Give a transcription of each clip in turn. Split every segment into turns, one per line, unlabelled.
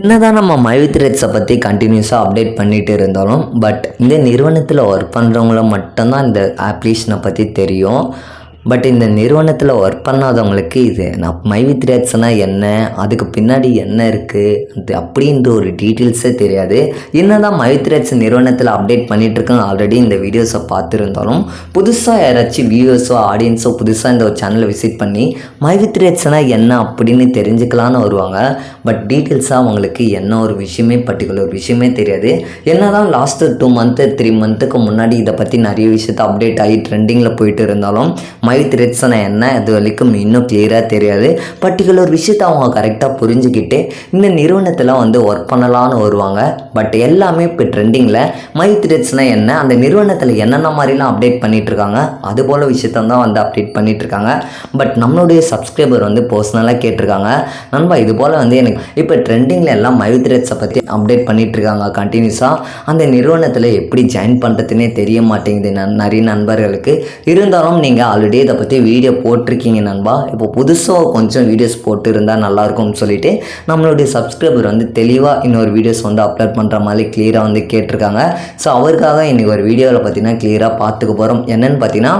என்னதான் நம்ம மைவித்ரேட்ஸை பற்றி கண்டினியூஸாக அப்டேட் பண்ணிகிட்டு இருந்தாலும் இந்த நிறுவனத்தில் ஒர்க் பண்ணுறவங்கள மட்டும்தான் இந்த அப்ளிகேஷனை பற்றி தெரியும். இந்த நிறுவனத்தில் ஒர்க் பண்ணாதவங்களுக்கு இது மைவித்ரேட்ஸ்னால் என்ன, அதுக்கு பின்னாடி என்ன இருக்குது அது அப்படின்ற ஒரு டீட்டெயில்ஸே தெரியாது. என்னதான் மைவித்ரேட்ஸ் நிறுவனத்தில் அப்டேட் பண்ணிகிட்ருக்காங்க ஆல்ரெடி இந்த வீடியோஸை பார்த்துருந்தாலும் புதுசாக யாராச்சும் வியூவர்ஸோ ஆடியன்ஸோ புதுசாக இந்த ஒரு சேனலை விசிட் பண்ணி மைவித்ரேட்ஸ்னால் என்ன அப்படின்னு தெரிஞ்சுக்கலான்னு வருவாங்க. டீட்டெயில்ஸாக அவங்களுக்கு என்ன ஒரு விஷயமே பர்டிகுலர் விஷயமே தெரியாது. என்னதான் லாஸ்ட்டு 2 மந்த்து 3 மந்த்துக்கு முன்னாடி இதை பற்றி நிறைய விஷயத்தை அப்டேட் ஆகி ட்ரெண்டிங்கில் போயிட்டு இருந்தாலும் மைவித்ரேட்ஸ்னா என்ன அது வரைக்கும் இன்னும் கிளியராக தெரியாது. பர்டிகுலர் விஷயத்தை அவங்க கரெக்டாக புரிஞ்சுக்கிட்டு இந்த நிறுவனத்தில் ஒர்க் பண்ணலான்னு வருவாங்க. எல்லாமே இப்போ ட்ரெண்டிங்கில் மைவித்ரேட்ஸ்னால் என்ன, அந்த நிறுவனத்தில் என்னென்ன மாதிரிலாம் அப்டேட் பண்ணிகிட்ருக்காங்க அதுபோல் விஷயத்தான் அப்டேட் பண்ணிகிட்ருக்காங்க. நம்மளுடைய சப்ஸ்கிரைபர் பர்சனலாக கேட்டிருக்காங்க, நண்பா இது போல் எனக்கு இப்போ ட்ரெண்டிங்கில் எல்லாம் மைவித்ரேட்ஸை பற்றி அப்டேட் பண்ணிகிட்ருக்காங்க கண்டினியூஸாக, அந்த நிறுவனத்தில் எப்படி ஜாயின் பண்ணுறதுனே தெரிய மாட்டேங்குது நிறைய நண்பர்களுக்கு. இருந்தாலும் நீங்கள் ஆல்ரெடி இதை பற்றி வீடியோ போட்டிருக்கீங்க நண்பா, இப்போ புதுசாக கொஞ்சம் வீடியோஸ் போட்டு இருந்தால் நல்லாயிருக்கும்னு சொல்லிட்டு நம்மளுடைய சப்ஸ்கிரைபர் தெளிவாக இன்னொரு வீடியோஸ் அப்லோட் பண்ணுற மாதிரி கிளியராக கேட்டிருக்காங்க. ஸோ அவருக்காக இன்றைக்கி ஒரு வீடியோவில் பார்த்தீங்கன்னா கிளியராக பார்த்துக்க போகிறோம். என்னென்னு பார்த்தீங்கன்னா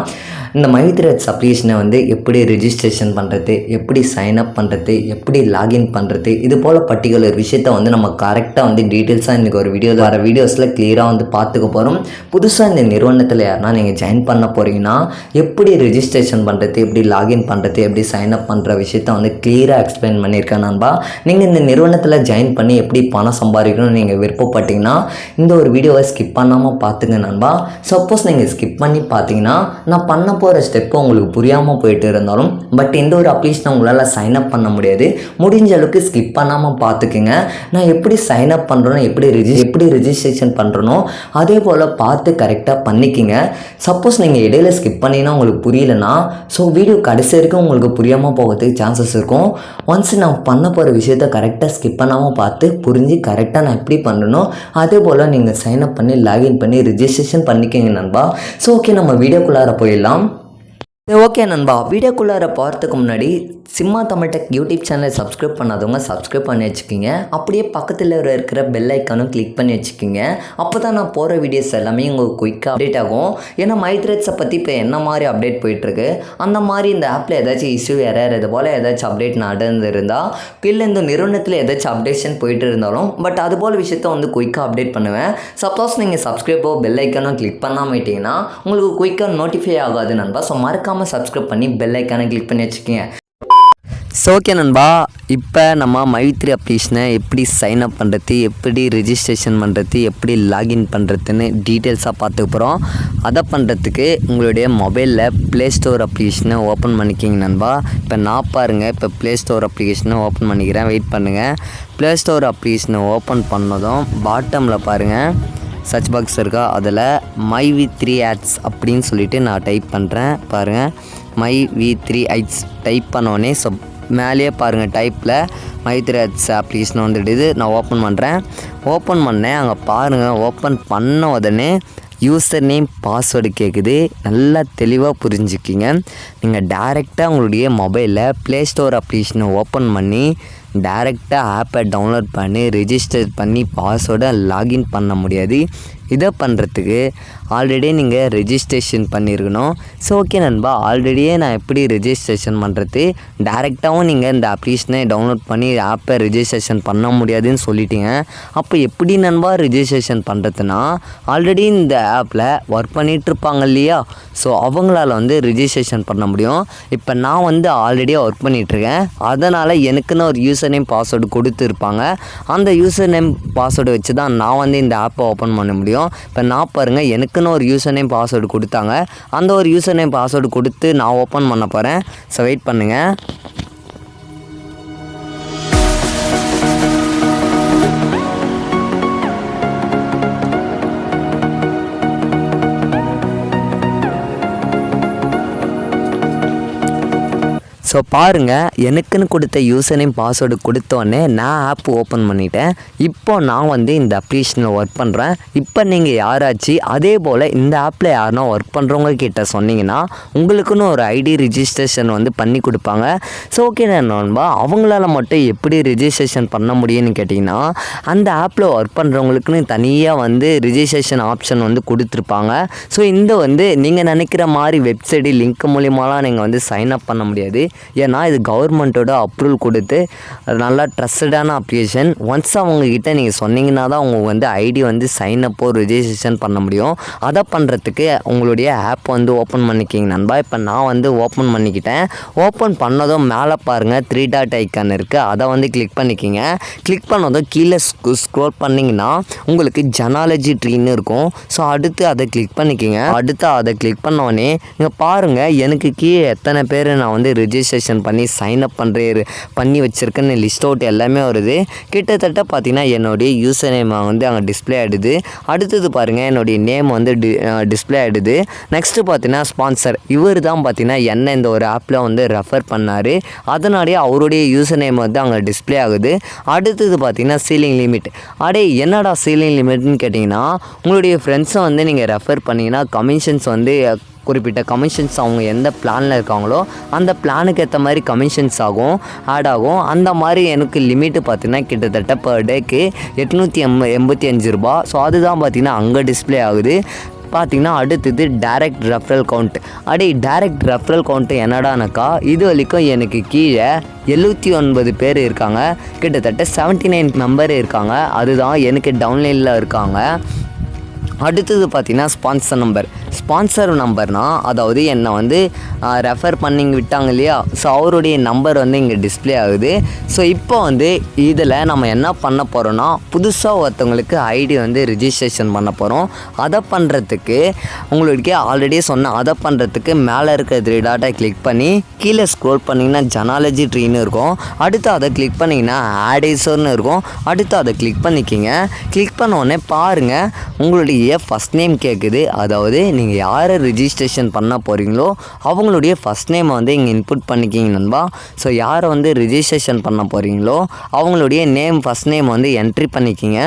இந்த மைவித்ரேட்ஸ் அப்ளிகேஷனை எப்படி ரெஜிஸ்ட்ரேஷன் பண்ணுறது, எப்படி சைன்அப் பண்ணுறது, எப்படி லாகின் பண்ணுறது, இது போல் பர்டிகுலர் விஷயத்தை நம்ம கரெக்டாக டீட்டெயில்ஸாக இன்றைக்கி ஒரு வீடியோஸில் கிளியராக பார்த்துக்க போகிறோம். புதுசாக இந்த நிறுவனத்தில் யாருன்னா நீங்கள் ஜாயின் பண்ண போகிறீங்கன்னா எப்படி ரெஜிஸ்ட்ரேஷன் பண்ணுறது, எப்படி லாகின் பண்ணுறது, எப்படி சைன்அப் பண்ணுற விஷயத்த கிளியராக எக்ஸ்பிளைன் பண்ணியிருக்கேன் நண்பா. நீங்கள் இந்த நிறுவனத்தில் ஜாயின் பண்ணி எப்படி பணம் சம்பாதிக்கணும்னு நீங்கள் விருப்பப்பட்டீங்கன்னா இந்த ஒரு வீடியோவை ஸ்கிப் பண்ணாமல் பார்த்துங்க நண்பா. சப்போஸ் நீங்கள் ஸ்கிப் பண்ணி பார்த்தீங்கன்னா நான் பண்ண போகிற ஸ்டெப்பு உங்களுக்கு புரியாமல் போயிட்டு இருந்தாலும் இந்த ஒரு அப்ளிகேஷனை உங்களால் சைன்அப் பண்ண முடியாது. முடிஞ்ச அளவுக்கு ஸ்கிப் பண்ணாமல் பார்த்துக்குங்க. நான் எப்படி சைன்அப் பண்ணுறனோ, எப்படி ரெஜிஸ்ட்ரேஷன் பண்ணுறனோ அதே போல் பார்த்து கரெக்டாக பண்ணிக்கிங்க. சப்போஸ் நீங்கள் இடையில ஸ்கிப் பண்ணிங்கன்னா உங்களுக்கு புரியலன்னா வீடியோ கடைசி வரைக்கும் உங்களுக்கு புரியாமல் போகிறதுக்கு சான்சஸ் இருக்கும். ஒன்ஸ் நான் பண்ண போகிற விஷயத்த கரெக்டாக ஸ்கிப் பண்ணாமல் பார்த்து புரிஞ்சு கரெக்டாக நான் எப்படி பண்ணணும் அதே போல் நீங்கள் சைன்அப் பண்ணி லாகின் பண்ணி ரெஜிஸ்ட்ரேஷன் பண்ணிக்கிங்க நண்பா. ஓகே, நம்ம வீடியோக்குள்ளார போயிடலாம். ஓகே நண்பா, வீடியோக்குள்ளார போகிறதுக்கு முன்னாடி சிம்மா தமிழ் டெக் யூடியூப் சேனலை சப்ஸ்கிரைப் பண்ணாதவங்க சப்ஸ்கிரைப் பண்ணி வச்சுக்கிங்க. அப்படியே பக்கத்தில் இருக்கிற பெல் ஐக்கானும் கிளிக் பண்ணி வச்சுக்கிங்க. அப்போ தான் நான் போகிற வீடியோஸ் எல்லாமே உங்களுக்கு குயிக்காக அப்டேட் ஆகும். ஏன்னா மைவித்ரேட்ஸை பற்றி இப்போ என்ன மாதிரி அப்டேட் போயிட்டுருக்கு, அந்த மாதிரி இந்த ஆப்பில் ஏதாச்சும் இஷ்யூ எரர் இது போல் ஏதாச்சும் அப்டேட் நடந்துருந்தால் இல்லை இந்த நிறுவனத்தில் ஏதாச்சும் அப்டேஷன் போயிட்டு இருந்தாலும் அது போல் விஷயத்த குயிக்காக அப்டேட் பண்ணுவேன். சப்போஸ் நீங்கள் சப்ஸ்கிரைபோ பெல் ஐக்கானும் கிளிக் பண்ணாமட்டிங்கன்னா உங்களுக்கு குயிக்காக நோட்டிஃபை ஆகாது நண்பா. ஸோ மறக்காமல் சப்ஸ்கிரைப் பண்ணி பெல் ஐக்கானை கிளிக் பண்ணி வச்சுக்கோங்க. ஓகே நண்பா, இப்போ நம்ம மைவித்ரி அப்ளிகேஷனை எப்படி சைன்அப் பண்ணுறது, எப்படி ரெஜிஸ்ட்ரேஷன் பண்ணுறது, எப்படி லாகின் பண்ணுறதுன்னு டீட்டெயில்ஸாக பார்த்துக்க போகிறோம். அதை பண்ணுறதுக்கு உங்களுடைய மொபைலில் ப்ளே ஸ்டோர் அப்ளிகேஷனை ஓப்பன் பண்ணிக்கிங்க நண்பா. இப்போ நான் பாருங்கள், இப்போ ப்ளே ஸ்டோர் அப்ளிகேஷனை ஓப்பன் பண்ணிக்கிறேன், வெயிட் பண்ணுங்கள். ப்ளே ஸ்டோர் அப்ளிகேஷனை ஓப்பன் பண்ணதும் பாட்டமில் பாருங்கள் சர்ச் பாக்ஸ் இருக்கா, அதில் மைவித்ரி ஆட்ஸ் அப்படின்னு சொல்லிட்டு நான் டைப் பண்ணுறேன். பாருங்கள், மைவித்ரி ஆட்ஸ் டைப் பண்ணோடனே மேலேயே பாருங்கள் டைப்பில் மைவித்ரி ஆட்ஸ் அப்ளிகேஷன் வந்துடுது. நான் ஓப்பன் பண்ணுறேன். ஓப்பன் பண்ணேன், அங்கே பாருங்கள் ஓப்பன் பண்ண உடனே யூசர் நேம் பாஸ்வேர்டு கேட்குது. நல்லா தெளிவாக புரிஞ்சுக்கிங்க. நீங்கள் டைரெக்டாக உங்களுடைய மொபைலில் ப்ளே ஸ்டோர் அப்ளிகேஷனை ஓப்பன் பண்ணி டைரெக்டாக ஆப்பை டவுன்லோட் பண்ணி ரெஜிஸ்டர் பண்ணி பாஸ்வேர்டை லாகின் பண்ண முடியாது. இதை பண்ணுறதுக்கு ஆல்ரெடி நீங்கள் ரெஜிஸ்ட்ரேஷன் பண்ணியிருக்கணும். ஓகே நண்பா, ஆல்ரெடியே நான் எப்படி ரெஜிஸ்ட்ரேஷன் பண்ணுறது, டைரெக்டாகவும் நீங்கள் இந்த அப்ளிகேஷனை டவுன்லோட் பண்ணி ஆப்பை ரெஜிஸ்ட்ரேஷன் பண்ண முடியாதுன்னு சொல்லிட்டீங்க. அப்போ எப்படி நண்பா ரெஜிஸ்ட்ரேஷன் பண்ணுறதுனா, ஆல்ரெடி இந்த ஆப்பில் ஒர்க் பண்ணிகிட்ருப்பாங்க இல்லையா, அவங்களால ரெஜிஸ்ட்ரேஷன் பண்ண முடியும். இப்போ நான் ஆல்ரெடி ஒர்க் பண்ணிகிட்ருக்கேன், அதனால் எனக்குன்னு ஒரு யூசர் நேம் பாஸ்வேர்டு கொடுத்துருப்பாங்க. அந்த யூசர் நேம் பாஸ்வேர்டு வச்சு தான் நான் இந்த ஆப்பை ஓப்பன் பண்ண முடியும். இப்போ நான் பாருங்கள் எனக்குன்னு ஒரு யூசர் நேம் பாஸ்வேர்டு கொடுத்தாங்க, அந்த ஒரு யூசர் நேம் பாஸ்வேர்டு கொடுத்து நான் ஓப்பன் பண்ண போகிறேன். வெயிட் பண்ணுங்கள். ஸோ பாருங்கள், எனக்குன்னு கொடுத்த யூசர் நேம் பாஸ்வேர்டு கொடுத்தோடனே நான் ஆப் ஓப்பன் பண்ணிட்டேன். இப்போ நான் வந்து இந்த அப்ளிகேஷனில் ஒர்க் பண்ணுறேன். இப்போ நீங்கள் யாராச்சும் அதே போல் இந்த ஆப்பில் யாருன்னா ஒர்க் பண்ணுறவங்க கிட்ட சொன்னீங்கன்னா உங்களுக்குன்னு ஒரு ஐடி ரிஜிஸ்ட்ரேஷன் வந்து பண்ணி கொடுப்பாங்க. ஸோ ஓகே நண்பா, அவங்களால மட்டும் எப்படி ரிஜிஸ்ட்ரேஷன் பண்ண முடியும்னு கேட்டிங்கன்னா, அந்த ஆப்பில் ஒர்க் பண்ணுறவங்களுக்குன்னு தனியாக வந்து ரிஜிஸ்ட்ரேஷன் ஆப்ஷன் வந்து கொடுத்துருப்பாங்க. ஸோ இந்த வந்து நீங்கள் நினைக்கிற மாதிரி வெப்சைட்டு லிங்க் மூலியமாலாம் நீங்கள் வந்து சைன் அப் பண்ண முடியாது. ஏன்னா இது கவர்மெண்ட்டோட அப்ரூவல் கொடுத்து நல்லா ட்ரஸ்டடான அப்ளிகேஷன். ஒன்ஸ் அவங்கக்கிட்ட நீங்கள் சொன்னீங்கன்னா தான் அவங்க வந்து ஐடி வந்து சைன் அப்போ ரிஜிஸ்ட்ரேஷன் பண்ண முடியும். அதை பண்ணுறதுக்கு உங்களுடைய ஆப் வந்து ஓப்பன் பண்ணிக்கிங்க நண்பா. இப்போ நான் வந்து ஓப்பன் பண்ணிக்கிட்டேன். ஓப்பன் பண்ணதும் மேலே பாருங்கள் 3 டாட் ஐக்கான் இருக்குது, அதை வந்து கிளிக் பண்ணிக்கிங்க. கிளிக் பண்ணதும் கீழே ஸ்க்ரோல் பண்ணிங்கன்னா உங்களுக்கு ஜெனாலஜி ட்ரீன்னு இருக்கும். ஸோ அடுத்து அதை கிளிக் பண்ணிக்கிங்க. அடுத்து அதை கிளிக் பண்ணோடனே நீங்கள் பாருங்கள், எனக்கு கீழே எத்தனை பேர் நான் வந்து ரிஜிஸ்ட்ரேஷன் பண்ணி சைன் அப் பண்ணி வச்சுருக்கேன்னு லிஸ்ட் அவுட் எல்லாமே வருது. கிட்டத்தட்ட பார்த்திங்கன்னா என்னுடைய யூசர் நேம் வந்து அங்கே டிஸ்பிளே ஆகிடுது. அடுத்தது பாருங்கள், என்னுடைய நேம் வந்து டிஸ்பிளே ஆகிடுது. நெக்ஸ்ட்டு பார்த்தீங்கன்னா ஸ்பான்சர், இவர் தான் பார்த்திங்கன்னா என்ன இந்த ஒரு ஆப்பில் வந்து ரெஃபர் பண்ணார். அதனாலேயே அவருடைய யூசர் நேம் வந்து அங்கே டிஸ்பிளே ஆகுது. அடுத்தது பார்த்திங்கன்னா சீலிங் லிமிட். என்னடா சீலிங் லிமிட்னு கேட்டிங்கன்னா, உங்களுடைய ஃப்ரெண்ட்ஸை வந்து நீங்கள் ரெஃபர் பண்ணிங்கன்னா கமிஷன்ஸ் வந்து குறிப்பிட்ட கமிஷன்ஸ் அவங்க எந்த பிளானில் இருக்காங்களோ அந்த பிளானுக்கு ஏற்ற மாதிரி கமிஷன்ஸ் ஆட் ஆகும். அந்த மாதிரி எனக்கு லிமிட்டு பார்த்திங்கன்னா கிட்டத்தட்ட பர் டேக்கு 885 ரூபா. ஸோ அதுதான் பார்த்திங்கன்னா அங்கே டிஸ்பிளே ஆகுது. பார்த்திங்கன்னா அடுத்தது direct referral count. Direct referral count என்னடானாக்கா, இது வரைக்கும் எனக்கு கீழே 79 பேர் இருக்காங்க. கிட்டத்தட்ட 79 மெம்பர் இருக்காங்க. அதுதான் எனக்கு டவுன்லைனில் இருக்காங்க. அடுத்தது பார்த்திங்கன்னா ஸ்பான்சர் நம்பர்னால், அதாவது என்னை வந்து ரெஃபர் பண்ணி விட்டாங்க இல்லையா, ஸோ அவருடைய நம்பர் வந்து இங்கே டிஸ்பிளே ஆகுது. ஸோ இப்போ வந்து இதில் நம்ம என்ன பண்ண போகிறோன்னா, புதுசாக ஒருத்தவங்களுக்கு ஐடி வந்து ரிஜிஸ்ட்ரேஷன் பண்ண போகிறோம். அதை பண்ணுறதுக்கு உங்களுக்கு ஆல்ரெடி சொன்ன, அதை பண்ணுறதுக்கு மேலே இருக்கிற 3 டாட்டை கிளிக் பண்ணி கீழே ஸ்க்ரோல் பண்ணிங்கன்னா ஜெனாலஜி ட்ரீன்னு இருக்கும். அடுத்து அதை கிளிக் பண்ணிங்கன்னா ஆடேசர்னு இருக்கும். அடுத்து அதை கிளிக் பண்ணிக்கிங்க. கிளிக் பண்ணோடனே பாருங்கள், உங்களுடைய ஃபஸ்ட் நேம் கேட்குது. அதாவது நீங்கள் யாரை ரிஜிஸ்ட்ரேஷன் பண்ண போகிறீங்களோ அவங்களுடைய ஃபஸ்ட் நேமை வந்து இங்கே இன்புட் பண்ணிக்கிங்க நண்பா. ஸோ யாரை வந்து ரிஜிஸ்ட்ரேஷன் பண்ண போகிறீங்களோ அவங்களுடைய ஃபஸ்ட் நேம் வந்து என்ட்ரி பண்ணிக்கிங்க.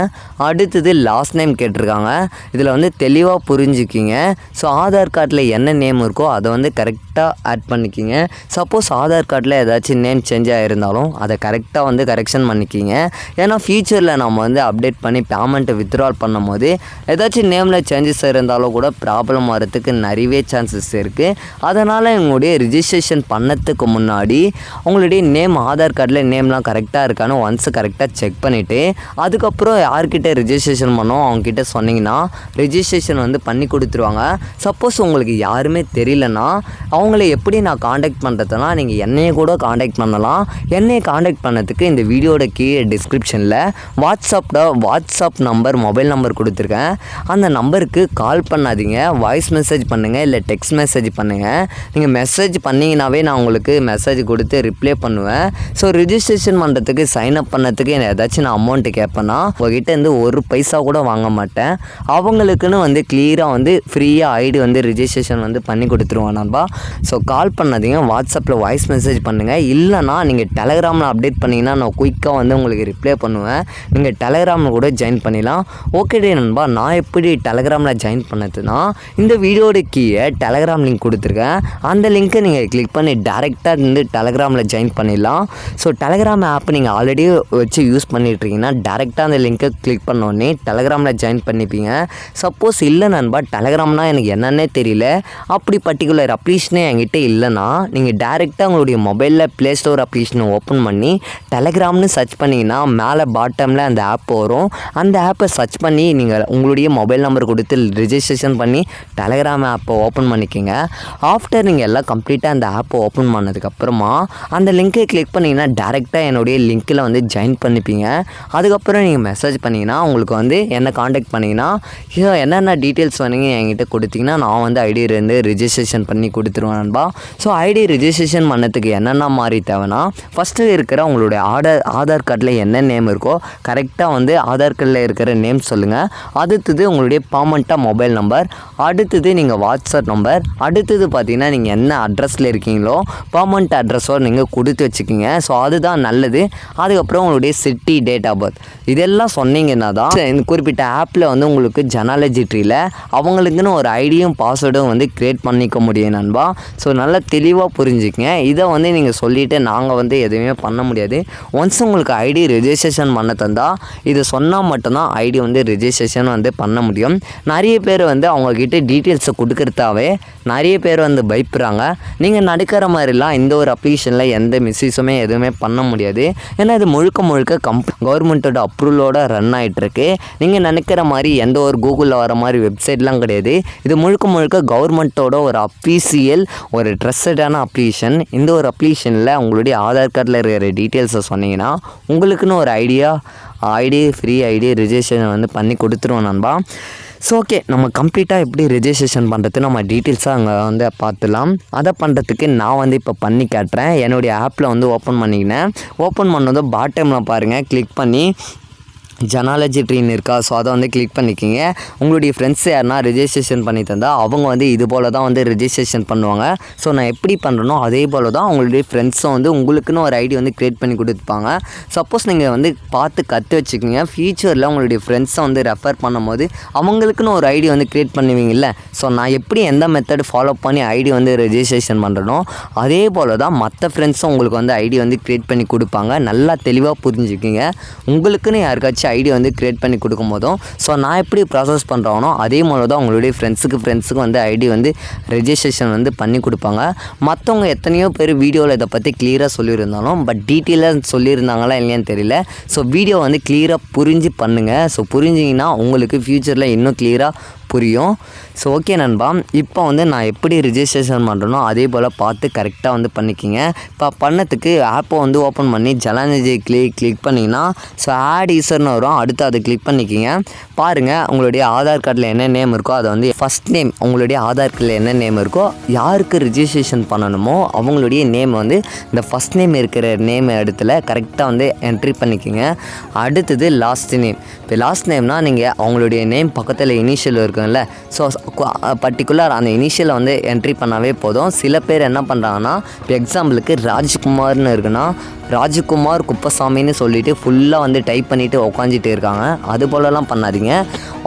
அடுத்தது லாஸ்ட் நேம் கேட்டிருக்காங்க. இதில் வந்து தெளிவாக புரிஞ்சுக்கிங்க. ஸோ ஆதார் கார்டில் என்ன நேம் இருக்கோ அதை வந்து கரெக்டாக ஆட் பண்ணிக்கிங்க. சப்போஸ் ஆதார் கார்டில் ஏதாச்சும் நேம் சேஞ்ச் ஆகிருந்தாலும் அதை கரெக்டாக வந்து கரெக்ஷன் பண்ணிக்கிங்க. ஏன்னா ஃபியூச்சரில் நம்ம வந்து அப்டேட் பண்ணி பேமெண்ட்டை வித்ட்ரால் பண்ணும் போது ஏதாச்சும் நேமில் சேஞ்சஸ் இருந்தாலும் கூட ப்ராப்ளம் வரத்துக்கு நிறையவே சான்சஸ் இருக்குது. அதனால் உங்களுடைய ரிஜிஸ்ட்ரேஷன் பண்ணதுக்கு முன்னாடி உங்களுடைய நேம் ஆதார் கார்டில் நேம்லாம் கரெக்டாக இருக்கான்னு ஒன்ஸ் கரெக்டாக செக் பண்ணிவிட்டு அதுக்கப்புறம் யார்கிட்ட ரிஜிஸ்ட்ரேஷன் பண்ணோம் அவங்கக்கிட்ட சொன்னிங்கன்னா ரிஜிஸ்ட்ரேஷன் வந்து பண்ணி கொடுத்துருவாங்க. சப்போஸ் உங்களுக்கு யாருமே தெரியலன்னா அவங்கள எப்படி நான் காண்டாக்ட் பண்ணுறதுனா, நீங்கள் என்னையை கூட காண்டாக்ட் பண்ணலாம். என்னையை காண்டாக்ட் பண்ணதுக்கு இந்த வீடியோட கீழே டிஸ்கிரிப்ஷனில் வாட்ஸ்அப் நம்பர், மொபைல் நம்பர் கொடுத்துருக்கேன். அந்த நம்பருக்கு கால் பண்ணாதீங்க, வாய்ஸ் மெசேஜ் பண்ணுங்கள், இல்லை டெக்ஸ்ட் மெசேஜ் பண்ணுங்கள். நீங்கள் மெசேஜ் பண்ணிங்கனாவே நான் உங்களுக்கு மெசேஜ் கொடுத்து ரிப்ளை பண்ணுவேன். ஸோ ரிஜிஸ்ட்ரேஷன் பண்ணுறதுக்கு சைன் அப் பண்ணதுக்கு ஏதாச்சும் நான் அமௌண்ட்டு கேட்பேன்னா உங்ககிட்ட ஒரு பைசா கூட வாங்க மாட்டேன். அவங்களுக்குன்னு வந்து கிளியராக வந்து ஃப்ரீயாக ஐடி வந்து ரிஜிஸ்ட்ரேஷன் வந்து பண்ணி கொடுத்துருவோம் நண்பா. ஸோ கால் பண்ணாதீங்க, வாட்ஸ்அப்பில் வாய்ஸ் மெசேஜ் பண்ணுங்கள். இல்லைனா நீங்கள் டெலகிராமில் அப்டேட் பண்ணிங்கன்னா நான் குயிக்காக வந்து உங்களுக்கு ரிப்ளை பண்ணுவேன். நீங்கள் டெலகிராமில் கூட ஜாயின் பண்ணிடலாம். ஓகே நண்பா, நான் எப்படி டெலகிராமில் ஜாயின் பண்ணதுன்னா இந்த வீடியோட கீழே டெலகிராம் லிங்க் கொடுத்துருக்கேன். அந்த லிங்க்கை நீங்கள் கிளிக் பண்ணி டேரெக்டாக இருந்து டெலகிராமில் ஜாயின் பண்ணிடலாம். ஸோ டெலகிராம் ஆப் நீங்கள் ஆல்ரெடி வச்சு யூஸ் பண்ணிட்டுருக்கீங்கன்னா டேரெக்டாக அந்த லிங்க்கை கிளிக் பண்ணோடனே டெலகிராமில் ஜாயின் பண்ணிப்பீங்க. சப்போஸ் இல்லை நண்பா, டெலகிராம்னால் எனக்கு என்னன்னே தெரியல, அப்படி பர்டிகுலர் அப்ளிகேஷனே என்கிட்ட இல்லைன்னா நீங்கள் டேரெக்டாக உங்களுடைய மொபைலில் ப்ளே ஸ்டோர் அப்ளிகேஷனை ஓப்பன் பண்ணி டெலகிராம்னு சர்ச் பண்ணிங்கன்னா மேலே பாட்டமில் அந்த ஆப் வரும். அந்த ஆப்பை சர்ச் பண்ணி நீங்கள் உங்களுடைய மொபைல் நம்பர் கொடுத்து ரிஜிஸ்ட்ரேஷன் பண்ணி டெலகிராம் ஆப்பை ஓப்பன் பண்ணிக்கோங்க. ஆஃப்டர் நீங்கள் எல்லாம் கம்ப்ளீட்டாக அந்த ஆப்பை ஓப்பன் பண்ணதுக்கப்புறமா அந்த லிங்க்கை கிளிக் பண்ணிங்கன்னா டேரெக்டாக என்னுடைய லிங்க்கில் வந்து ஜாயின் பண்ணிப்பீங்க. அதுக்கப்புறம் நீங்கள் மெசேஜ் பண்ணிங்கன்னா உங்களுக்கு வந்து என்னை காண்டாக்ட் பண்ணிங்கன்னா என்னென்ன டீட்டெயில்ஸ் வேணுங்க என்கிட்ட கொடுத்தீங்கன்னா நான் வந்து ஐடி இருந்து ரிஜிஸ்ட்ரேஷன் பண்ணி கொடுத்துருவேன் நண்பா. ஸோ ஐடி ரிஜிஸ்ட்ரேஷன் பண்ணதுக்கு என்னென்ன மாதிரி தேவைன்னா, ஃபஸ்ட்டு இருக்கிற உங்களுடைய ஆதார் கார்டில் என்ன நேம் இருக்கோ கரெக்டாக வந்து ஆதார் கார்டில் இருக்கிற நேம் சொல்லுங்கள். அடுத்தது உங்களுடைய பர்மனெண்ட்டாக மொபைல் நம்பர். அடுத்தது நீங்கள் வாட்ஸ்அப் நம்பர், அடுத்தது பார்த்தீங்கன்னா நீங்கள் என்ன அட்ரஸில் இருக்கீங்களோ பர்மனெண்ட் அட்ரஸோடு நீங்கள் கொடுத்து வச்சுக்கிங்க. ஸோ அதுதான் நல்லது. அதுக்கப்புறம் உங்களுடைய சிட்டி, டேட் ஆஃப் பர்த் இதெல்லாம் சொன்னீங்கன்னா தான் இந்த குறிப்பிட்ட ஆப்பில் வந்து உங்களுக்கு ஜெனாலஜி ட்ரீயில் அவங்களுக்குன்னு ஒரு ஐடியும் பாஸ்வேர்டும் வந்து க்ரியேட் பண்ணிக்க முடியும் நண்பா. ஸோ நல்லா தெளிவாக புரிஞ்சுக்கங்க. இதை வந்து நீங்கள் சொல்லிவிட்டு நாங்கள் வந்து எதுவுமே பண்ண முடியாது. ஒன்ஸ் உங்களுக்கு ஐடி ரெஜிஸ்ட்ரேஷன் பண்ண தந்தால் இது சொன்னால் மட்டும்தான் ஐடி வந்து ரெஜிஸ்ட்ரேஷன் வந்து பண்ண முடியும். நிறைய பேர் வந்து அவங்கக்கிட்ட டீட்டெயில்ஸை கொடுக்குறதாவே நிறைய பேர் வந்து பயப்படுறாங்க. நீங்கள் நடக்கிற மாதிரிலாம் இந்த ஒரு அப்ளிகேஷனில் எந்த மிஸ்யூஸுமே எதுவுமே பண்ண முடியாது. ஏன்னா இது முழுக்க கவர்மெண்ட்டோட அப்ரூவலோட ரன் ஆகிட்டுருக்கு. நீங்கள் நினைக்கிற மாதிரி எந்த ஒரு கூகுளில் வர மாதிரி வெப்சைட்லாம் கிடையாது. இது முழுக்க கவர்மெண்ட்டோட ஒரு அஃபீஷியல் ஒரு ட்ரஸ்டடான அப்ளிகேஷன். இந்த ஒரு அப்ளிகேஷனில் உங்களுடைய ஆதார் கார்டில் இருக்கிற டீட்டெயில்ஸை சொன்னீங்கன்னா உங்களுக்குன்னு ஒரு ஐடி ஃப்ரீ ஐடி ரெஜிஸ்ட்ரேஷன் வந்து பண்ணி கொடுத்துருவோம் நண்பா. ஸோ ஓகே, நம்ம கம்ப்ளீட்டாக எப்படி ரெஜிஸ்ட்ரேஷன் பண்ணுறது நம்ம டீட்டெயில்ஸாக அங்கே வந்து பார்த்துலாம். அதை பண்ணுறதுக்கு நான் வந்து இப்போ பண்ணி காட்டுறேன். என்னுடைய ஆப்பில் வந்து ஓப்பன் பண்ணிக்கினேன். ஓப்பன் பண்ணதும் பாட்டமில் பாருங்கள், கிளிக் பண்ணி ஜெனாலஜி ட்ரீன்னு இருக்கா. ஸோ அதை வந்து கிளிக் பண்ணிக்கிங்க. உங்களுடைய ஃப்ரெண்ட்ஸ் யாருன்னா ரெஜிஸ்ட்ரேஷன் பண்ணி தந்தால் அவங்க வந்து இது போல் தான் வந்து ரெஜிஸ்ட்ரேஷன் பண்ணுவாங்க. ஸோ நான் எப்படி பண்ணுறனோ அதே போல் தான் உங்களுடைய ஃப்ரெண்ட்ஸும் வந்து உங்களுக்குன்னு ஒரு ஐடி வந்து க்ரியேட் பண்ணி கொடுத்துப்பாங்க. சப்போஸ் நீங்கள் வந்து பார்த்து கற்று வச்சுக்கிங்க. ஃபியூச்சரில் உங்களுடைய ஃப்ரெண்ட்ஸை வந்து ரெஃபர் பண்ணும்போது அவங்களுக்குன்னு ஒரு ஐடி வந்து க்ரியேட் பண்ணுவீங்கல்ல. ஸோ நான் எப்படி எந்த மெத்தட் ஃபாலோ பண்ணி ஐடி வந்து ரெஜிஸ்ட்ரேஷன் பண்ணுறனோ அதே போல் தான் மற்ற ஃப்ரெண்ட்ஸும் உங்களுக்கு வந்து ஐடி வந்து க்ரியேட் பண்ணி கொடுப்பாங்க. நல்லா தெளிவாக புரிஞ்சுக்கிங்க. உங்களுக்குன்னு யாருக்காச்சும் ஐடி வந்து க்ரியேட் பண்ணி கொடுக்கும் போதும் ஸோ நான் எப்படி ப்ராசஸ் பண்ணுறானோ அதே மாதிரி தான் உங்களுடைய ஃப்ரெண்ட்ஸுக்கு வந்து ஐடி வந்து ரெஜிஸ்ட்ரேஷன் வந்து பண்ணி கொடுப்பாங்க. மற்றவங்க எத்தனையோ பேர் வீடியோவில் இதை பற்றி கிளியராக சொல்லியிருந்தாலும் பட் டீட்டெயிலாக சொல்லியிருந்தாங்களா இல்லையான்னு தெரியல. ஸோ வீடியோ வந்து கிளியராக புரிஞ்சு பண்ணுங்கள். ஸோ புரிஞ்சிங்கன்னா உங்களுக்கு ஃப்யூச்சரில் இன்னும் கிளியராக புரியும். ஸோ ஓகே நண்பா, இப்போ வந்து நான் எப்படி ரிஜிஸ்ட்ரேஷன் பண்ணுறனோ அதே போல் பார்த்து கரெக்டாக வந்து பண்ணிக்கிங்க. இப்போ பண்ணதுக்கு ஆப்பை வந்து ஓப்பன் பண்ணி ஜெனாலஜி கிளிக் பண்ணிங்கன்னா ஸோ ஆட் யூசர்னு வரும். அடுத்து அதை கிளிக் பண்ணிக்கிங்க. பாருங்கள், உங்களுடைய ஆதார் கார்டில் என்ன நேம் இருக்கோ அதை வந்து ஃபஸ்ட் நேம், உங்களுடைய ஆதார் கார்டில் என்ன நேம் இருக்கோ யாருக்கு ரிஜிஸ்ட்ரேஷன் பண்ணணுமோ அவங்களுடைய நேம் வந்து இந்த ஃபஸ்ட் நேம் இருக்கிற நேம் இடத்துல கரெக்டாக வந்து என்ட்ரி பண்ணிக்கிங்க. அடுத்தது லாஸ்ட் நேம். இப்போ லாஸ்ட் நேம்னால் நீங்கள் அவங்களுடைய நேம் பக்கத்தில் இனிஷியல் இருக்குல்ல, ஸோ பர்டிகுலர் அந்த இனிஷியலை வந்து என்ட்ரி பண்ணாவே போதும். சில பேர் என்ன பண்ணுறாங்கன்னா, இப்போ எக்ஸாம்பிளுக்கு ராஜ்குமார்னு இருக்குன்னா ராஜ்குமார் குப்பசாமின்னு சொல்லிவிட்டு ஃபுல்லாக வந்து டைப் பண்ணிவிட்டு உட்காந்துட்டு இருக்காங்க. அது போலலாம் பண்ணாதீங்க.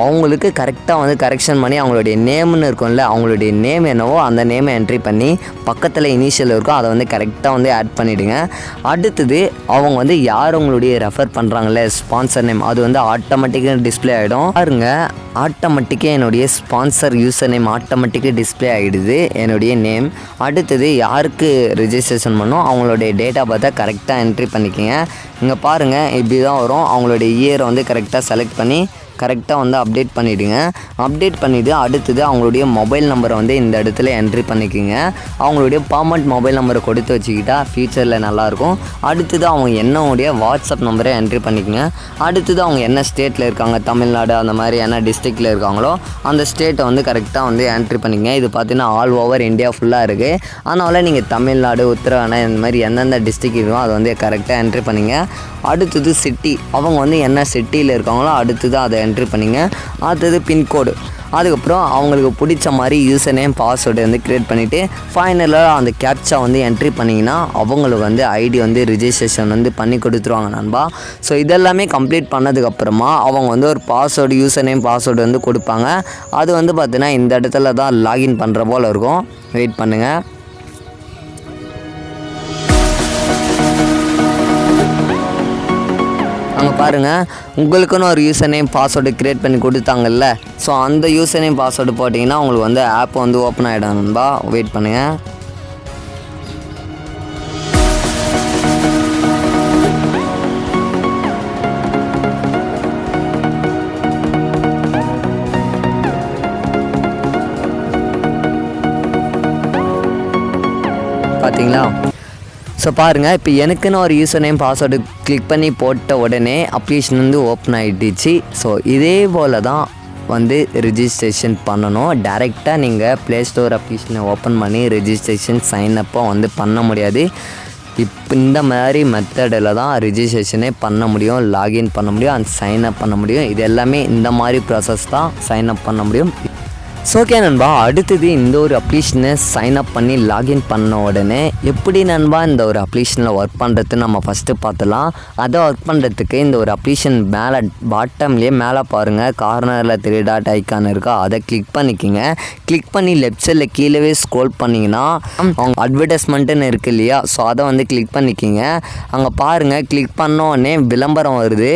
அவங்களுக்கு கரெக்டாக வந்து கரெக்ஷன் பண்ணி அவங்களுடைய நேம்னு இருக்கும்ல, அவங்களுடைய நேம் என்னவோ அந்த நேமை என்ட்ரி பண்ணி பக்கத்தில் இனிஷியல் இருக்கோ அதை வந்து கரெக்டாக வந்து ஆட் பண்ணிவிடுங்க. அடுத்தது அவங்க வந்து யார் உங்களுடைய ரெஃபர் பண்ணுறாங்களே ஸ்பான்சர் நேம் அது வந்து ஆட்டோமேட்டிக்காக டிஸ்பிளே ஆகிடும். பாருங்க, ஆட்டோமேட்டிக்காக என்னுடைய ஸ்பான்சர் யூசர் நேம் ஆட்டோமேட்டிக்காக டிஸ்பிளே ஆகிடுது என்னுடைய நேம். அடுத்தது யாருக்கு ரெஜிஸ்ட்ரேஷன் பண்ணோம் அவங்களுடைய டேட் ஆஃப் பர்த்தை கரெக்டாக என்ட்ரி பண்ணிக்கோங்க. இங்கே பாருங்கள், இப்படி தான் வரும். அவங்களுடைய இயரை வந்து கரெக்டாக செலக்ட் பண்ணி கரெக்டாக வந்து அப்டேட் பண்ணிவிடுங்க. அப்டேட் பண்ணிவிட்டு அடுத்தது அவங்களுடைய மொபைல் நம்பரை வந்து இந்த இடத்துல என்ட்ரி பண்ணிக்கோங்க. அவங்களுடைய பர்மனெண்ட் மொபைல் நம்பரை கொடுத்து வச்சுக்கிட்டா ஃப்யூச்சரில் நல்லாயிருக்கும். அடுத்தது அவங்க என்னுடைய வாட்ஸ்அப் நம்பரை என்ட்ரி பண்ணிக்கோங்க. அடுத்தது அவங்க என்ன ஸ்டேட்டில் இருக்காங்க, தமிழ்நாடு அந்த மாதிரி என்ன டிஸ்ட்ரிக்டில் இருக்காங்களோ அந்த ஸ்டேட்டை வந்து கரெக்டாக வந்து என்ட்ரி பண்ணிக்கோங்க. இது பார்த்தீங்கன்னா ஆல் ஓவர் இந்தியா ஃபுல்லாக இருக்குது. அதனால் நீங்கள் தமிழ்நாடு, உத்தரகாண்ட் இந்த மாதிரி எந்தெந்த டிஸ்ட்ரிக்ட் இருக்கோ அதை வந்து கரெக்டாக என்ட்ரி பண்ணிங்க. அடுத்தது சிட்டி, அவங்க வந்து என்ன சிட்டியில் இருக்காங்களோ அடுத்தது அதை என்ட்ரி பண்ணிங்க. அடுத்தது பின்கோடு, அதுக்கப்புறம் அவங்களுக்கு பிடிச்ச மாதிரி யூசர் நேம் பாஸ்வேர்டு வந்து க்ரியேட் பண்ணிவிட்டு ஃபைனலாக அந்த கேப்சா வந்து என்ட்ரி பண்ணிங்கன்னா அவங்களுக்கு வந்து ஐடி வந்து ரிஜிஸ்ட்ரேஷன் வந்து பண்ணி கொடுத்துருவாங்க நண்பா. ஸோ இதெல்லாமே கம்ப்ளீட் பண்ணதுக்கப்புறமா அவங்க வந்து ஒரு பாஸ்வேர்டு யூசர் நேம் பாஸ்வேர்டு வந்து கொடுப்பாங்க. அது வந்து பார்த்திங்கன்னா இந்த இடத்துல தான் லாகின் பண்ணுற போல் இருக்கும். வெயிட் பண்ணுங்கள். அங்கே பாருங்கள், உங்களுக்குன்னு ஒரு யூசர் நேம் பாஸ்வேர்டு க்ரியேட் பண்ணி கொடுத்தாங்கல்ல, ஸோ அந்த யூசர் நேம் பாஸ்வேர்டு போட்டிங்கன்னா உங்களுக்கு வந்து ஆப் வந்து ஓப்பன் ஆகிடும் நண்பா. வெயிட் பண்ணுங்கள். பார்த்தீங்களா? ஸோ பாருங்கள், இப்போ எனக்குன்னு ஒரு யூசர் நேம் பாஸ்வேர்டு கிளிக் பண்ணி போட்ட உடனே அப்ளிகேஷன் வந்து ஓப்பன் ஆகிடுச்சு. ஸோ இதே போல் தான் வந்து ரிஜிஸ்ட்ரேஷன் பண்ணணும். டைரெக்டாக நீங்கள் ப்ளே ஸ்டோர் அப்ளிகேஷனை ஓப்பன் பண்ணி ரிஜிஸ்ட்ரேஷன் சைன்அப்போ வந்து பண்ண முடியாது. இப்போ இந்த மாதிரி மெத்தடில் தான் ரிஜிஸ்ட்ரேஷனே பண்ண முடியும், லாகின் பண்ண முடியும், அண்ட் சைன்அப் பண்ண முடியும். இது எல்லாமே இந்த மாதிரி ப்ராசஸ் தான் சைன்அப் பண்ண முடியும். ஸோ ஓகே நண்பா, அடுத்தது இந்த ஒரு அப்ளிகேஷனை சைன் அப் பண்ணி லாகின் பண்ண உடனே எப்படி நண்பா இந்த ஒரு அப்ளிகேஷனில் ஒர்க் பண்ணுறது நம்ம ஃபஸ்ட்டு பார்த்துலாம். அதை ஒர்க் பண்ணுறதுக்கு இந்த ஒரு அப்ளிகேஷன் மேலே பாட்டம்லேயே மேலே பாருங்கள், கார்னரில் 3 டாட் ஐக்கான் இருக்கா, அதை கிளிக் பண்ணிக்கிங்க. கிளிக் பண்ணி லெஃப்ட் சைடில் கீழே ஸ்க்ரோல் பண்ணிங்கன்னா அவங்க அட்வர்டைஸ்மெண்ட்டுன்னு இருக்குது இல்லையா, ஸோ அதை வந்து கிளிக் பண்ணிக்கிங்க. அங்கே பாருங்கள், கிளிக் பண்ண உடனே விளம்பரம் வருது.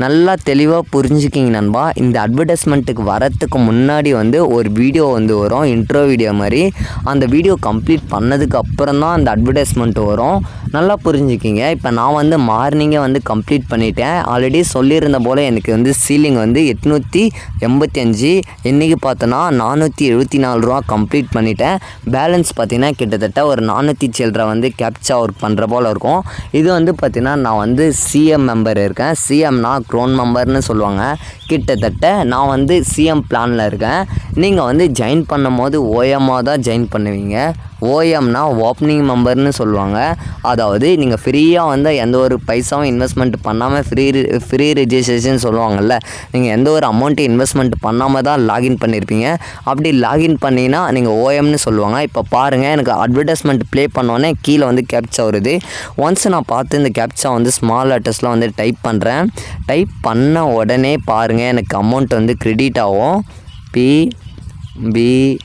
நல்லா தெளிவாக புரிஞ்சுக்கிங்க நண்பா. இந்த அட்வர்டைஸ்மெண்ட்டுக்கு வரத்துக்கு முன்னாடி வந்து ஒரு வீடியோ வந்து வரும், இன்ட்ரோ வீடியோ மாதிரி. அந்த வீடியோ கம்ப்ளீட் பண்ணதுக்கு அப்புறம் தான் அந்த அட்வர்டைஸ்மெண்ட் வரும். நல்லா புரிஞ்சுக்கிங்க. இப்போ நான் வந்து மார்னிங்கே வந்து கம்ப்ளீட் பண்ணிட்டேன். ஆல்ரெடி சொல்லியிருந்த போல் எனக்கு வந்து சீலிங் வந்து 885, இன்றைக்கி பார்த்தோன்னா 474 ரூபா கம்ப்ளீட் பண்ணிட்டேன். பேலன்ஸ் பார்த்திங்கன்னா கிட்டத்தட்ட ஒரு 400 சில்லரை வந்து கேப்சா ஒர்க் பண்ணுற போல் இருக்கும். இது வந்து பார்த்திங்கன்னா நான் வந்து சிஎம் மெம்பர் இருக்கேன். சிஎம்னா க்ரோன் மெம்பர்னு சொல்லுவாங்க. கிட்டத்தட்ட நான் வந்து சிஎம் பிளானில் இருக்கேன். நீங்கள் வந்து ஜாயின் பண்ணும் போது ஓஎம்மாக தான் ஜாயின் பண்ணுவீங்க. ஓஎம்னா ஓப்பனிங் மெம்பர்னு சொல்லுவாங்க. அதாவது நீங்கள் ஃப்ரீயாக வந்து எந்த ஒரு பைசாவும் இன்வெஸ்ட்மெண்ட் பண்ணாமல் ஃப்ரீ ரெஜிஸ்ட்ரேஷன் சொல்லுவாங்கள்ல, நீங்கள் எந்த ஒரு அமௌண்ட்டு இன்வெஸ்ட்மெண்ட் பண்ணாமல் தான் லாகின் பண்ணியிருப்பீங்க. அப்படி லாகின் பண்ணிங்கன்னா நீங்கள் ஓஎம்னு சொல்லுவாங்க. இப்போ பாருங்கள், எனக்கு அட்வர்டைஸ்மெண்ட் ப்ளே பண்ணோன்னே கீழே வந்து கேப்சா வருது. ஒன்ஸ் நான் பார்த்து இந்த கேப்சா வந்து ஸ்மால் லெட்டர்ஸில் வந்து டைப் பண்ணுறேன். டைப் பண்ண உடனே பாருங்கள், எனக்கு அமௌண்ட் வந்து கிரெடிட் ஆகும். PBRYTC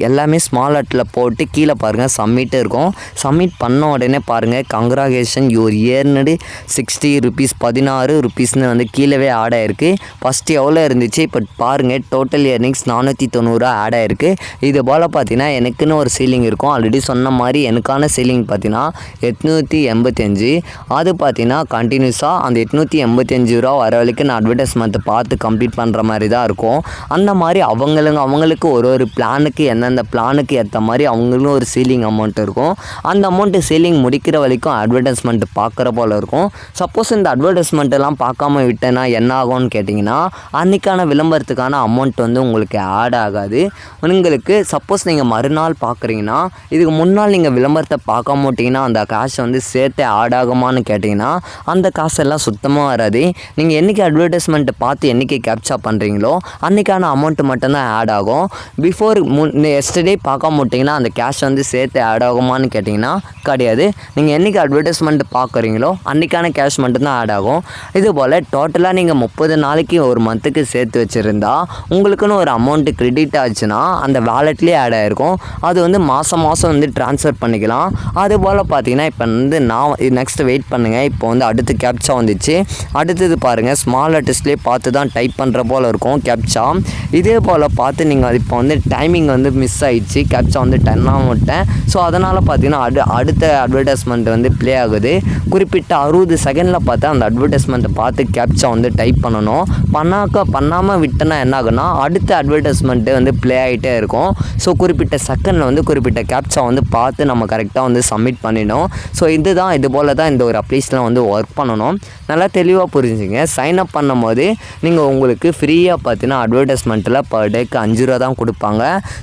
எல்லாமே ஸ்மால் லெட்டரில் போட்டு கீழே பாருங்கள் சப்மிட் இருக்கும். சப்மிட் பண்ண உடனே பாருங்கள், கங்க்ராச்சுலேஷன் யூர் இயர்னு 60 rupees 16 rupeesனு வந்து கீழே ஆட் ஆகிருக்கு. ஃபஸ்ட்டு எவ்வளோ இருந்துச்சு, இப்போ பாருங்கள் டோட்டல் இயர்னிங்ஸ் 490 ஆட் ஆகிருக்கு. இது போல் பார்த்தீங்கன்னா எனக்குன்னு ஒரு சீலிங் இருக்கும். ஆல்ரெடி சொன்ன மாதிரி எனக்கான சீலிங் பார்த்தீங்கன்னா 885. அது பார்த்தீங்கன்னா கண்டினியூஸாக அந்த 885 ரூபா வர வரைக்கும் நான் அட்வர்டைஸ்மெண்ட்டை பார்த்து கம்ப்ளீட் பண்ணுற மாதிரி தான் இருக்கும். அந்த மாதிரி அவங்களுக்கு ஒரு பிளானுக்கு எந்தெந்த பிளானுக்கு ஏற்ற மாதிரி அவங்களும் ஒரு சீலிங் அமௌண்ட் இருக்கும். அந்த அமௌண்ட்டு சீலிங் முடிக்கிற வரைக்கும் அட்வர்டைஸ்மெண்ட் பார்க்குற போல் இருக்கும். சப்போஸ் இந்த அட்வர்டைஸ்மெண்ட்டெல்லாம் பார்க்காம விட்டேன்னா என்ன ஆகும்னு கேட்டிங்கன்னா, அன்றைக்கான விளம்பரத்துக்கான அமௌண்ட் வந்து உங்களுக்கு ஆட் ஆகாது. உங்களுக்கு சப்போஸ் நீங்கள் மறுநாள் பார்க்குறீங்கன்னா, இதுக்கு முன்னால் நீங்கள் விளம்பரத்தை பார்க்காம விட்டிங்கன்னா அந்த காசை வந்து சேர்த்து ஆட் ஆகுமான்னு கேட்டிங்கன்னா அந்த காசெல்லாம் சுத்தமாக வராது. நீங்கள் என்றைக்கு அட்வர்டைஸ்மெண்ட்டை பார்த்து என்றைக்கு கேப்சா பண்ணுறீங்களோ அன்றைக்கான அமௌண்ட்டு மட்டும்தான் ஆட் ஆகும். எஸ்டர்டே பார்க்காம விட்டிங்கன்னா அந்த கேஷ் வந்து சேர்த்து ஆட் ஆகுமான்னு கேட்டிங்கன்னா கிடையாது. நீங்கள் என்றைக்கு அட்வர்டைஸ்மெண்ட் பார்க்குறீங்களோ அன்றைக்கான கேஷ் மட்டும்தான் ஆட் ஆகும். இதுபோல் டோட்டலாக நீங்கள் 30 நாளைக்கு ஒரு மந்த்துக்கு சேர்த்து வச்சுருந்தா உங்களுக்குன்னு ஒரு அமௌண்ட்டு கிரெடிட் ஆச்சுன்னா அந்த வேலெட்லேயே ஆட் ஆகிருக்கும். அது வந்து மாதம் வந்து ட்ரான்ஸ்ஃபர் பண்ணிக்கலாம். அதுபோல் பார்த்தீங்கன்னா இப்போ வந்து நான் நெக்ஸ்ட்டு வெயிட் பண்ணுங்கள். இப்போ வந்து அடுத்து கேப்சா வந்துச்சு. அடுத்தது பாருங்கள், ஸ்மால் லெட்டர்ஸ்லேயே பார்த்து தான் டைப் பண்ணுற போல் இருக்கும் கேப்சா. இதே போல் பார்த்து நீங்கள் இப்போ வந்து டைமிங் வந்து மிஸ் ஆகிடுச்சு, கேப்சா வந்து 10 விட்டேன். ஸோ அதனால் பார்த்தீங்கன்னா அடுத்த அட்வர்டைஸ்மெண்ட் வந்து ப்ளே ஆகுது. குறிப்பிட்ட 60 செகண்டில் பார்த்து அந்த அட்வர்டைஸ்மெண்ட்டை பார்த்து கேப்சா வந்து டைப் பண்ணணும். பண்ணாமல் விட்டேன்னா என்ன ஆகுனா அடுத்த அட்வர்டைஸ்மெண்ட்டு வந்து ப்ளே ஆகிட்டே இருக்கும். ஸோ குறிப்பிட்ட செகண்டில் வந்து குறிப்பிட்ட கேப்சா வந்து பார்த்து நம்ம கரெக்டாக வந்து சப்மிட் பண்ணிடணும். ஸோ இது போல் தான் இந்த ஒரு அப்ளிகேஷனில் வந்து ஒர்க் பண்ணணும். நல்லா தெளிவாக புரிஞ்சுங்க. சைன் அப் பண்ணும் போது நீங்கள் உங்களுக்கு ஃப்ரீயாக பார்த்தீங்கன்னா அட்வர்டைஸ்மெண்ட்டில் பர் டேக்கு 5 ரூபா தான் கொடுப்பாங்க.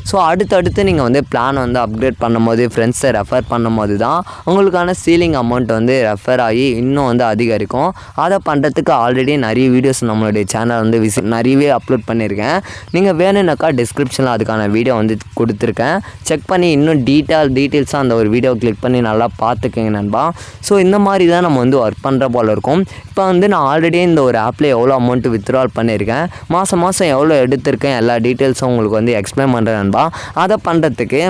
ஸோ அடுத்தடுத்து நீங்கள் வந்து பிளான் வந்து அப்கிரேட் பண்ணும்போது ஃப்ரெண்ட்ஸை ரெஃபர் பண்ணும்போது தான் உங்களுக்கான சீலிங் அமௌண்ட் வந்து ரெஃபர் ஆகி இன்னும் வந்து அதிகரிக்கும். அதை பண்ணுறதுக்கு ஆல்ரெடி நிறைய வீடியோஸ் நம்மளுடைய சேனல் வந்து நிறையவே அப்லோட் பண்ணியிருக்கேன். நீங்கள் வேணும்னாக்கா டிஸ்கிரிப்ஷனில் அதுக்கான வீடியோ வந்து கொடுத்துருக்கேன். செக் பண்ணி இன்னும் டீட்டெயில்ஸாக அந்த ஒரு வீடியோ கிளிக் பண்ணி நல்லா பார்த்துக்கங்க நண்பா. ஸோ இந்த மாதிரி தான் நம்ம வந்து ஒர்க் பண்ணுற போல் இருக்கும். இப்போ வந்து நான் ஆல்ரெடி இந்த ஒரு ஆப்பில் எவ்வளோ அமௌண்ட்டு வித்ட்ரால் பண்ணியிருக்கேன், மாதம் எவ்வளோ எடுத்திருக்கேன், எல்லா டீட்டெயில்ஸும் உங்களுக்கு வந்து எக்ஸ்பிளைன் பண்ணுறேன் நண்பா. அதை பண்ணுறதுக்கு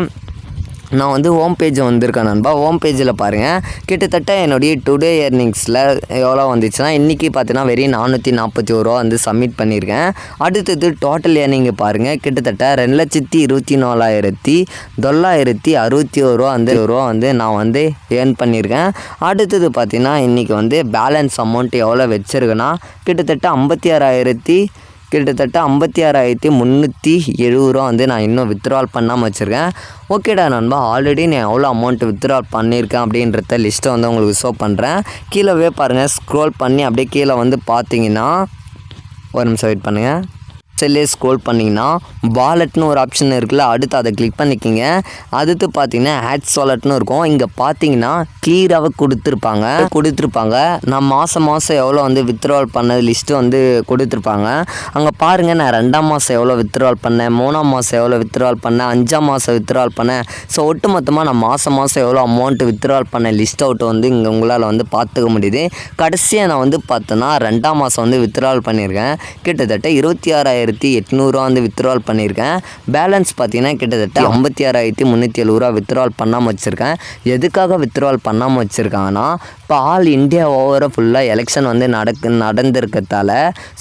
நான் வந்து ஹோம் பேஜ் வந்திருக்கேன் நண்பா. ஹோம் பேஜில் பாருங்கள், கிட்டத்தட்ட என்னுடைய டுடே இயர்னிங்ஸில் எவ்வளோ வந்துச்சுன்னா இன்றைக்கி பார்த்தீங்கன்னா வெறும் 441 ரூபா வந்து சப்மிட் பண்ணியிருக்கேன். அடுத்தது டோட்டல் இயர்னிங் பாருங்கள், கிட்டத்தட்ட 2,24,961 ரூபா வந்து நான் வந்து ஏர்ன் பண்ணியிருக்கேன். அடுத்தது பார்த்திங்கன்னா இன்றைக்கி வந்து பேலன்ஸ் அமௌண்ட் எவ்வளோ வச்சுருக்கேன்னா கிட்டத்தட்ட 56,370 ரூபா வந்து நான் இன்னும் வித்ட்ரால் பண்ணாமல் வச்சுருக்கேன். ஓகேடா நண்பா, ஆல்ரெடி நான் எவ்வளோ அமௌண்ட் வித்ட்ரால் பண்ணியிருக்கேன் அப்படின்றத லிஸ்ட்டை வந்து உங்களுக்கு ஷோ பண்ணுறேன். கீழே பாருங்கள், ஸ்க்ரோல் பண்ணி அப்படியே கீழே வந்து பார்த்தீங்கன்னா ஒரு நிமிஷம் வெயிட் பண்ணுங்கள். சைட்லேயே ஸ்க்ரோல் பண்ணிங்கன்னா வாலெட்னு ஒரு ஆப்ஷன் இருக்குல்ல, அடுத்து அதை கிளிக் பண்ணிக்கிங்க. அடுத்து பார்த்தீங்கன்னா ஆட்ஸ் வாலெட்னு இருக்கும். இங்கே பார்த்தீங்கன்னா கிளியராகவே கொடுத்துருப்பாங்க. நான் மாதம் எவ்வளோ வந்து வித்ட்ராவல் பண்ணது லிஸ்ட்டு வந்து கொடுத்துருப்பாங்க. அங்கே பாருங்கள், நான் 2ஆம் மாதம் எவ்வளோ வித்ட்ராவல் பண்ணேன், 3ஆம் மாதம் எவ்வளோ வித்ட்ராவல் பண்ணேன், 5ஆம் மாதம் வித்ட்ராவல் பண்ணேன். ஸோ ஒட்டு மொத்தமாக நான் மாதம் எவ்வளோ அமௌண்ட் வித்ட்ராவல் பண்ண லிஸ்ட் அவுட் வந்து இங்கே உங்களால் வந்து பார்த்துக்க முடியுது. கடைசியாக நான் வந்து பார்த்தோன்னா 2ஆம் மாதம் வந்து வித்ட்ராவல் பண்ணியிருக்கேன். கிட்டத்தட்ட 26,800 வந்து வித்ட்ராவல் பண்ணியிருக்கேன். பேலன்ஸ் பார்த்தீங்கன்னா கிட்டத்தட்ட 56,370 வித்ட்ராவல் பண்ணாமல் வச்சுருக்கேன். எதுக்காக வித்ட்ராவல் பண்ணாமல் வச்சுருக்காங்கன்னா, இப்போ ஆல் இந்தியா ஓவராக ஃபுல்லாக எலெக்ஷன் வந்து நடந்திருக்கிறதால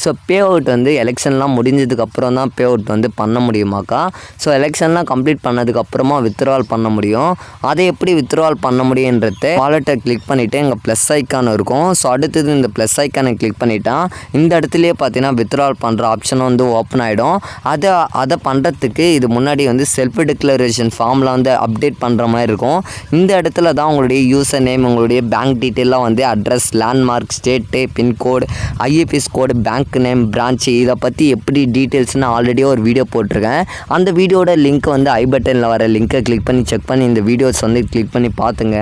ஸோ பே அவுட் வந்து எலெக்ஷன்லாம் முடிஞ்சதுக்கப்புறம் தான் பே அவுட் வந்து பண்ண முடியுமாக்கா. ஸோ எலெக்ஷன்லாம் கம்ப்ளீட் பண்ணதுக்கப்புறமா வித்ட்ராவல் பண்ண முடியும். அதை எப்படி வித்ட்ராவல் பண்ண முடியுன்றது வாலெட்டை கிளிக் பண்ணிவிட்டு இங்கே ப்ளஸ் ஐக்கான் இருக்கும். ஸோ அடுத்தது இந்த ப்ளஸ் ஐக்கானை கிளிக் பண்ணிட்டால் இந்த இடத்துலையே பார்த்தீங்கன்னா வித்ட்ராவல் பண்ணுற ஆப்ஷன் வந்து ஓப்பன் ஆகிடும். அதை பண்ணுறதுக்கு இது முன்னாடி வந்து செல்ஃப் டிக்ளரேஷன் ஃபார்மில் வந்து அப்டேட் பண்ணுற மாதிரி இருக்கும். இந்த இடத்துல தான் உங்களுடைய யூசர் நேம், உங்களுடைய பேங்க் டீட்டெயிலாம் வந்து address, landmark, state, pincode, IFS code, bank name, branch, இதை பற்றி எப்படி டீட்டெயில்ஸ்னு ஆல்ரெடி ஒரு வீடியோ போட்டிருக்கேன். அந்த வீடியோட லிங்க் வந்து ஐ பட்டனில் வர லிங்க்கை கிளிக் பண்ணி செக் பண்ணி இந்த வீடியோஸ் வந்து கிளிக் பண்ணி பார்த்துங்க.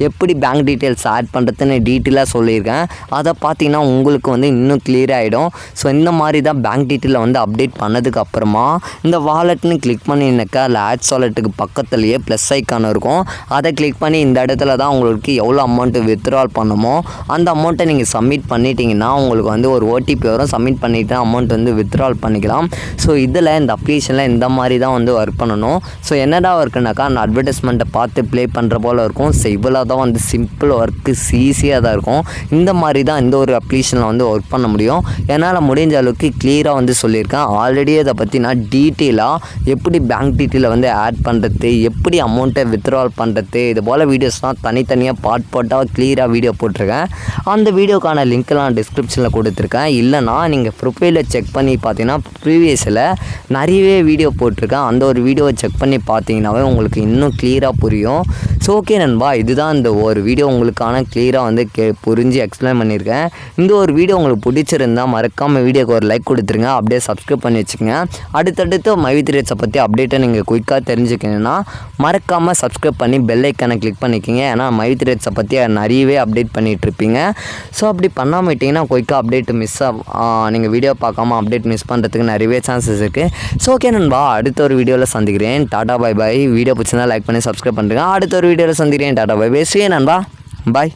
எப்படி பேங்க் டீட்டெயில்ஸ் ஆட் பண்ணுறதுன்னு டீட்டெயிலாக சொல்லியிருக்கேன். அதை பார்த்தீங்கன்னா உங்களுக்கு வந்து இன்னும் கிளியர் ஆகிடும். ஸோ இந்த மாதிரி தான் பேங்க் டீட்டெயிலை வந்து அப்டேட் பண்ணதுக்கப்புறமா இந்த வாலெட்னு கிளிக் பண்ணினாக்கா அதில் ஆட்ஸ் வாலெட்டுக்கு பக்கத்துலேயே ப்ளஸ் ஐக்கான் இருக்கும். அதை கிளிக் பண்ணி இந்த இடத்துல தான் உங்களுக்கு எவ்வளோ அமௌண்ட்டு வித்ட்ராவல் பண்ணுமோ அந்த அமௌண்ட்டை நீங்கள் சப்மிட் பண்ணிட்டீங்கன்னா உங்களுக்கு வந்து ஒரு ஓடிபி வரும். சப்மிட் பண்ணிவிட்டு அமௌண்ட் வந்து வித்ட்ராவல் பண்ணிக்கலாம். ஸோ இதில் இந்த அப்ளிகேஷனில் இந்த மாதிரி தான் வந்து ஒர்க் பண்ணணும். ஸோ என்னடா ஒர்க்குனாக்கா அந்த அட்வர்டைஸ்மெண்ட்டை பார்த்து ப்ளே பண்ணுற போல் இருக்கும். ஸோ இவ்வளோ தான் வந்து சிம்பிள் ஒர்க்கு, ஈஸியாக தான் இருக்கும். இந்த மாதிரி தான் இந்த ஒரு அப்ளிகேஷனில் வந்து ஒர்க் பண்ண முடியும். என்னால் முடிஞ்ச அளவுக்கு கிளியராக வந்து சொல்லியிருக்கேன். ஆல்ரெடி அதை பற்றி நான் டீட்டெயிலாக எப்படி பேங்க் டீட்டெயிலை வந்து ஆட் பண்ணுறது, எப்படி அமௌண்ட்டை வித்ட்ராவல் பண்ணுறது, இது போல் வீடியோஸ்லாம் தனித்தனியாக பார்ட்டாக கிளியராக வீடியோ போட்டிருக்கேன். அந்த வீடியோக்கான லிங்க்கெல்லாம் டிஸ்கிரிப்ஷனில் கொடுத்துருக்கேன். இல்லைனா நீங்கள் ப்ரொஃபைலில் செக் பண்ணி பார்த்தீங்கன்னா ப்ரீவியஸில் நிறையவே வீடியோ போட்டிருக்கேன். அந்த ஒரு வீடியோவை செக் பண்ணி பார்த்தீங்கன்னாவே உங்களுக்கு இன்னும் கிளியராக புரியும். ஸோ ஓகே நண்பா, இதுதான் இந்த ஒரு வீடியோ உங்களுக்கான கிளியராக வந்து புரிஞ்சு எக்ஸ்பிளைன் பண்ணியிருக்கேன். இந்த ஒரு வீடியோ உங்களுக்கு பிடிச்சிருந்தால் மறக்காமல் வீடியோக்கு ஒரு லைக் கொடுத்துருங்க. அப்படியே சப்ஸ்கிரைப் பண்ணி வச்சுக்கோங்க. அடுத்தடுத்து மைவி த்ரெட்ஸை பற்றி அப்டேட்டை நீங்கள் குயிக்காக தெரிஞ்சுக்கணுன்னா மறக்காமல் சப்ஸ்கிரைப் பண்ணி பெல் ஐக்கானை கிளிக் பண்ணிக்கோங்க. ஏன்னா மைவி த்ரெட்ஸை பற்றி நிறையவே அப்டேட் பண்ணிகிட்ருப்பீங்க. ஸோ அப்படி பண்ணாமல் விட்டிங்கன்னா குயிக்காக அப்டேட் நீங்கள் வீடியோ பார்க்காம அப்டேட் மிஸ் பண்ணுறதுக்கு நிறையவே சான்சஸ் இருக்குது. ஸோ ஓகே நண்பா, அடுத்த ஒரு வீடியோவில் சந்திக்கிறேன். Tata bye bye. வீடியோ பிடிச்சிருந்தா லைக் பண்ணி சப்ஸ்கிரைப் பண்ணுறேன். அடுத்த ஒரு வீடியோவில் சந்திக்கிறேன். Tata bye bye. நண்பா பாய்.